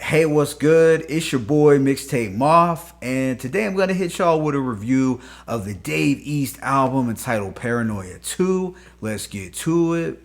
Hey, what's good? It's your boy Mixtape Moth, and today I'm gonna hit y'all with a review of the Dave East album entitled Paranoia 2. Let's get to it.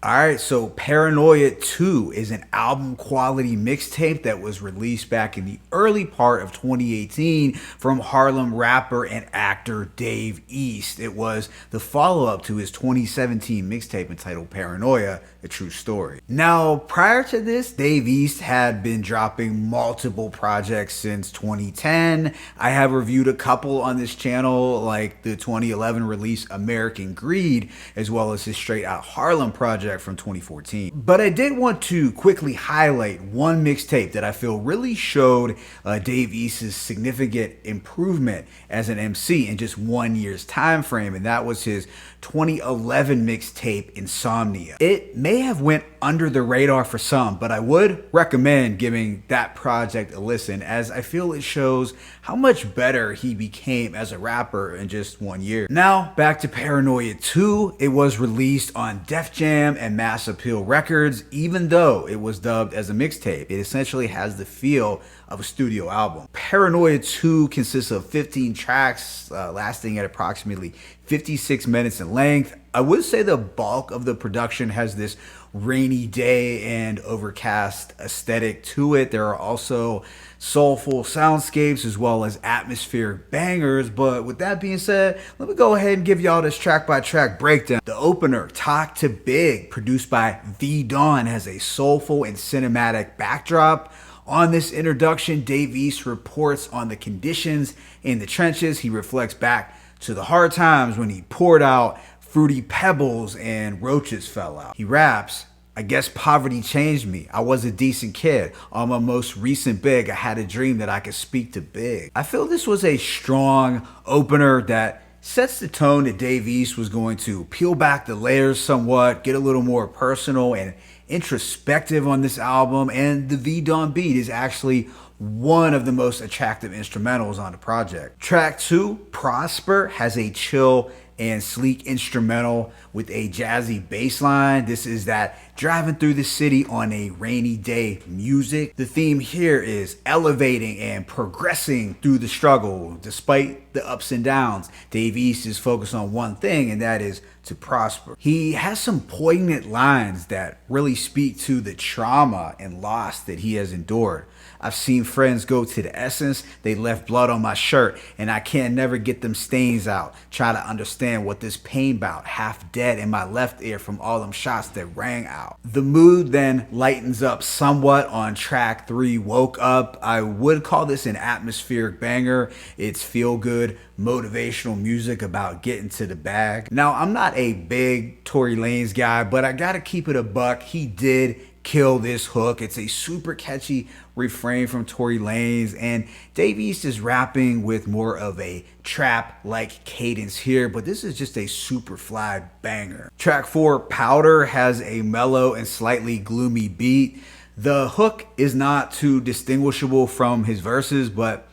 Alright, so Paranoia 2 is an album quality mixtape that was released back in the early part of 2018 from Harlem rapper and actor Dave East. It was the follow-up to his 2017 mixtape entitled Paranoia, A True Story. Now, prior to this, Dave East had been dropping multiple projects since 2010. I have reviewed a couple on this channel, like the 2011 release American Greed, as well as his Straight Out Harlem project from 2014. But I did want to quickly highlight one mixtape that I feel really showed Dave East's significant improvement as an MC in just 1 year's time frame, and that was his 2011 mixtape Insomnia. It may have went under the radar for some, but I would recommend giving that project a listen, as I feel it shows how much better he became as a rapper in just 1 year. Now back to Paranoia 2. It was released on Def Jam and Mass Appeal Records. Even though it was dubbed as a mixtape, it essentially has the feel of a studio album. Paranoia 2 consists of 15 tracks lasting at approximately 56 minutes in length. I would say the bulk of the production has this rainy day and overcast aesthetic to it. There are also soulful soundscapes as well as atmospheric bangers. But with that being said, let me go ahead and give y'all this track by track breakdown. The opener, Talk to Big, produced by V Dawn, has a soulful and cinematic backdrop. On this introduction, Dave East reports on the conditions in the trenches. He reflects back to the hard times when he poured out fruity pebbles and roaches fell out. He raps, I guess poverty changed me. I was a decent kid. On my most recent big, I had a dream that I could speak to big. I feel this was a strong opener that sets the tone that Dave East was going to peel back the layers somewhat, get a little more personal and introspective on this album, and the V Dawn beat is actually one of the most attractive instrumentals on the project. Track 2, Prosper, has a chill and sleek instrumental with a jazzy bass line. This is that driving through the city on a rainy day music. The theme here is elevating and progressing through the struggle. Despite the ups and downs, Dave East is focused on one thing, and that is to prosper. He has some poignant lines that really speak to the trauma and loss that he has endured. I've seen friends go to the essence, they left blood on my shirt, and I can't never get them stains out. Try to understand what this pain bout, half dead in my left ear from all them shots that rang out. The mood then lightens up somewhat on track 3, Woke Up. I would call this an atmospheric banger. It's feel good, motivational music about getting to the bag. Now, I'm not a big Tory Lanez guy, but I gotta keep it a buck. He did kill this hook. It's a super catchy refrain from Tory Lanez, and Dave East is rapping with more of a trap-like cadence here, but this is just a super fly banger. Track 4, Powder, has a mellow and slightly gloomy beat. The hook is not too distinguishable from his verses, but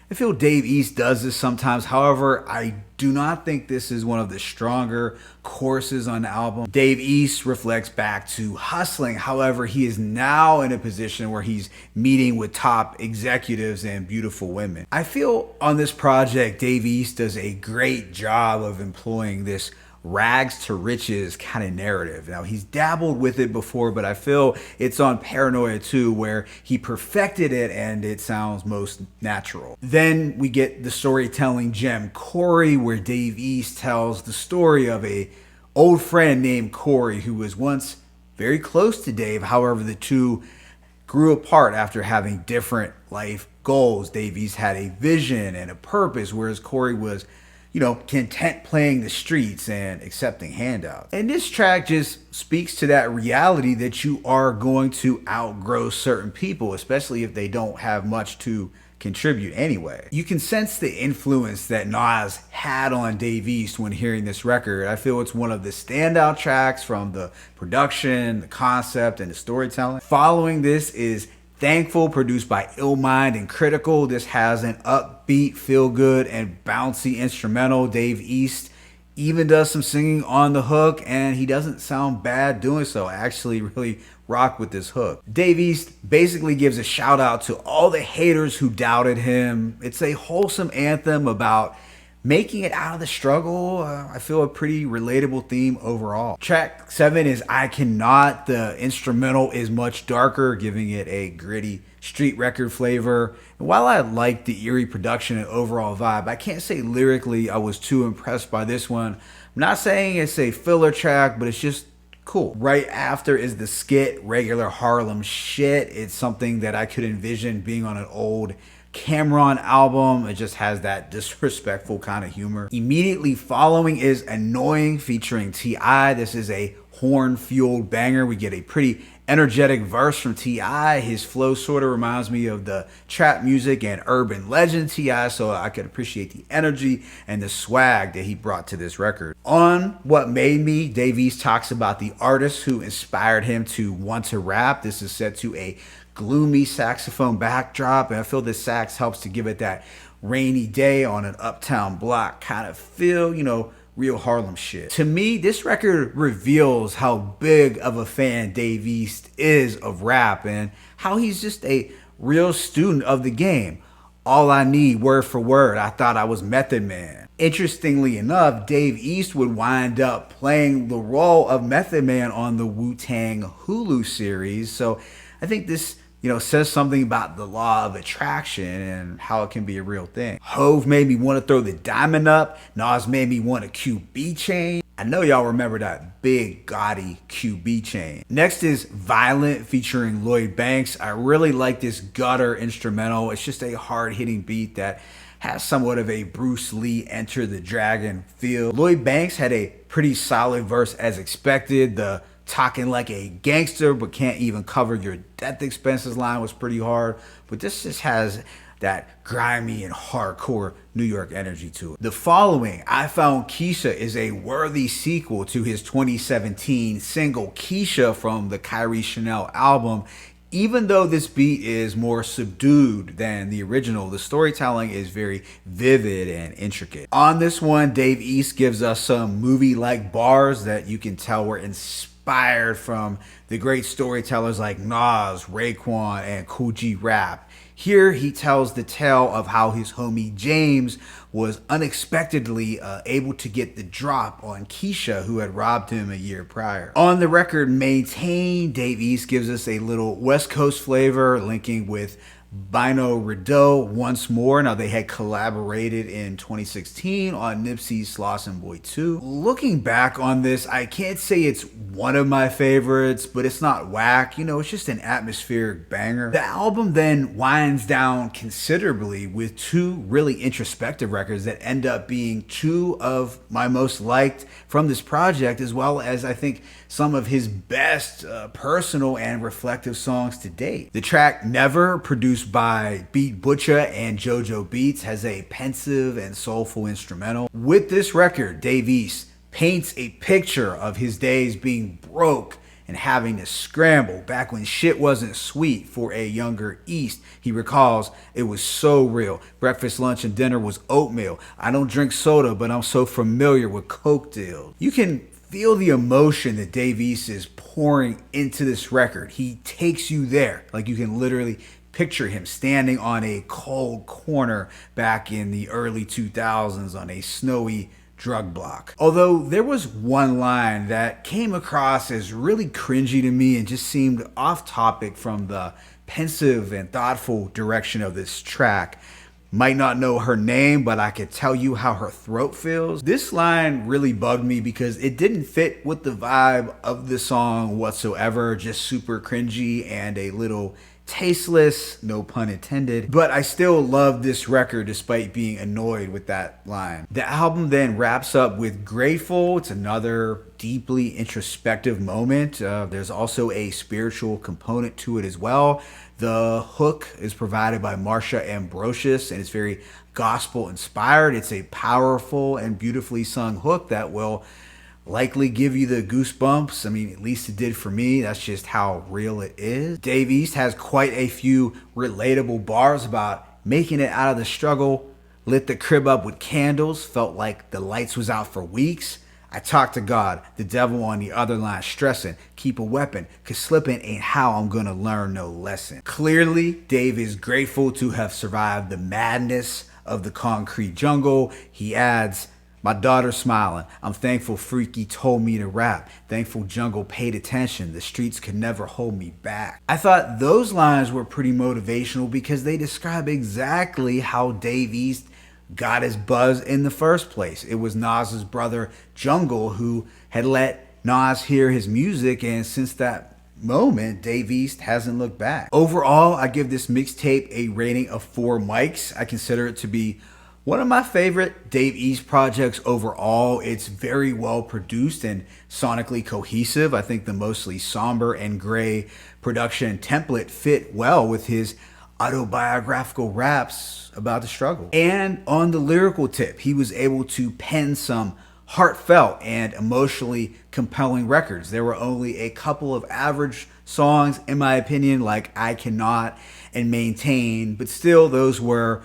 I feel Dave East does this sometimes. However, I do not think this is one of the stronger choruses on the album. Dave East reflects back to hustling. However, he is now in a position where he's meeting with top executives and beautiful women. I feel on this project, Dave East does a great job of employing this rags to riches kind of narrative. Now, he's dabbled with it before, but I feel it's on Paranoia 2 where he perfected it and it sounds most natural. Then we get the storytelling gem Corey, where Dave East tells the story of a old friend named Corey who was once very close to Dave. However, the two grew apart after having different life goals. Dave East had a vision and a purpose, whereas Corey was content playing the streets and accepting handouts. And this track just speaks to that reality that you are going to outgrow certain people, especially if they don't have much to contribute anyway. You can sense the influence that Nas had on Dave East when hearing this record. I feel it's one of the standout tracks from the production, the concept, and the storytelling. Following this is Thankful, produced by Illmind and Critical. This has an upbeat, feel-good, and bouncy instrumental. Dave East even does some singing on the hook, and he doesn't sound bad doing so. I actually really rock with this hook. Dave East basically gives a shout out to all the haters who doubted him. It's a wholesome anthem about making it out of the struggle. I feel a pretty relatable theme overall. Track 7 is I Cannot. The instrumental is much darker, giving it a gritty street record flavor. And while I like the eerie production and overall vibe, I can't say lyrically I was too impressed by this one. I'm not saying it's a filler track, but it's just cool. Right after is the skit, Regular Harlem Shit. It's something that I could envision being on an old Cameron album. It just has that disrespectful kind of humor. Immediately following is Annoying featuring T.I. This is a horn-fueled banger. We get a pretty energetic verse from T.I. His flow sort of reminds me of the trap music and urban legend T.I., so I could appreciate the energy and the swag that he brought to this record. On What Made Me, Dave East talks about the artist who inspired him to want to rap. This is set to a gloomy saxophone backdrop, and I feel this sax helps to give it that rainy day on an uptown block kind of feel, real Harlem shit. To me, this record reveals how big of a fan Dave East is of rap and how he's just a real student of the game. All I Need, word for word, I thought I was Method Man. Interestingly enough, Dave East would wind up playing the role of Method Man on the Wu-Tang Hulu series, so I think this says something about the law of attraction and how it can be a real thing. Hove made me want to throw the diamond up. Nas made me want a QB chain. I know y'all remember that big gaudy QB chain. Next is Violent featuring Lloyd Banks. I really like this gutter instrumental. It's just a hard-hitting beat that has somewhat of a Bruce Lee Enter the Dragon feel. Lloyd Banks had a pretty solid verse as expected. The talking like a gangster but can't even cover your death expenses line was pretty hard, but this just has that grimy and hardcore New York energy to it. The following, I Found Keisha, is a worthy sequel to his 2017 single Keisha from the Kyrie Chanel album. Even though this beat is more subdued than the original, the storytelling is very vivid and intricate. On this one, Dave East gives us some movie-like bars that you can tell were inspired from the great storytellers like Nas, Raekwon, and Kool G Rap. Here he tells the tale of how his homie James was unexpectedly able to get the drop on Keisha, who had robbed him a year prior. On the record Maintain, Dave East gives us a little West Coast flavor, linking with Bino Rideau once more. Now, they had collaborated in 2016 on Nipsey's Slauson Boy 2. Looking back on this, I can't say it's one of my favorites, but it's not whack. It's just an atmospheric banger. The album then winds down considerably with two really introspective records that end up being two of my most liked from this project, as well as I think some of his best personal and reflective songs to date. The track Never, produced by Beat Butcher and JoJo Beats, has a pensive and soulful instrumental. With this record, Dave East paints a picture of his days being broke and having to scramble back when shit wasn't sweet for a younger East. He recalls, it was so real. Breakfast, lunch, and dinner was oatmeal. I don't drink soda, but I'm so familiar with Coke deals. You can feel the emotion that Dave East is pouring into this record. He takes you there. Like, you can literally picture him standing on a cold corner back in the early 2000s on a snowy drug block. Although there was one line that came across as really cringy to me and just seemed off topic from the pensive and thoughtful direction of this track. Might not know her name, but I could tell you how her throat feels. This line really bugged me because it didn't fit with the vibe of the song whatsoever. Just super cringy and a little tasteless, no pun intended, but I still love this record despite being annoyed with that line. The album then wraps up with Grateful. It's another deeply introspective moment. There's also a spiritual component to it as well. The hook is provided by Marsha Ambrosius and it's very gospel inspired. It's a powerful and beautifully sung hook that will likely give you the goosebumps. I mean, at least it did for me. That's just how real it is. Dave East has quite a few relatable bars about making it out of the struggle. Lit the crib up with candles, felt like the lights was out for weeks. I talk to God, the devil on the other line stressing, keep a weapon, cause slipping ain't how I'm gonna learn no lesson. Clearly, Dave is grateful to have survived the madness of the concrete jungle. He adds, my daughter smiling, I'm thankful Freaky told me to rap. Thankful jungle paid attention, the streets could never hold me back. I thought those lines were pretty motivational because they describe exactly how Dave East got his buzz in the first place. It was Nas's brother Jungle who had let Nas hear his music, and since that moment, Dave East hasn't looked back. Overall, I give this mixtape a rating of 4 mics. I consider it to be one of my favorite Dave East projects overall. It's very well produced and sonically cohesive. I think the mostly somber and gray production template fit well with his autobiographical raps about the struggle. And on the lyrical tip, he was able to pen some heartfelt and emotionally compelling records. There were only a couple of average songs, in my opinion, like I Cannot and Maintain, but still those were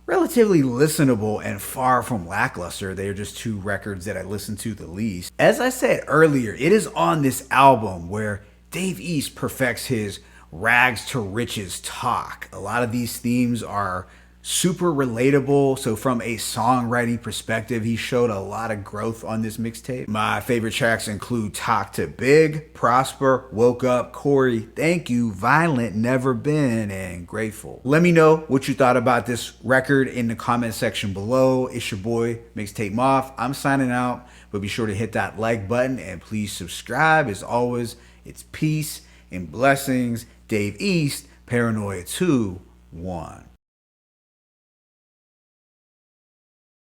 relatively listenable and far from lackluster. They are just 2 records that I listened to the least. As I said earlier, it is on this album where Dave East perfects his rags to riches talk. A lot of these themes are super relatable. So from a songwriting perspective, he showed a lot of growth on this mixtape. My favorite tracks include Talk to Big, Prosper, Woke Up, Corey, Thank You, Violent, Never Been, and Grateful. Let me know what you thought about this record in the comment section below. It's your boy, Mixtape Moth. I'm signing out, but be sure to hit that like button and please subscribe. As always, it's peace and blessings. Dave East, Paranoia 2, 1.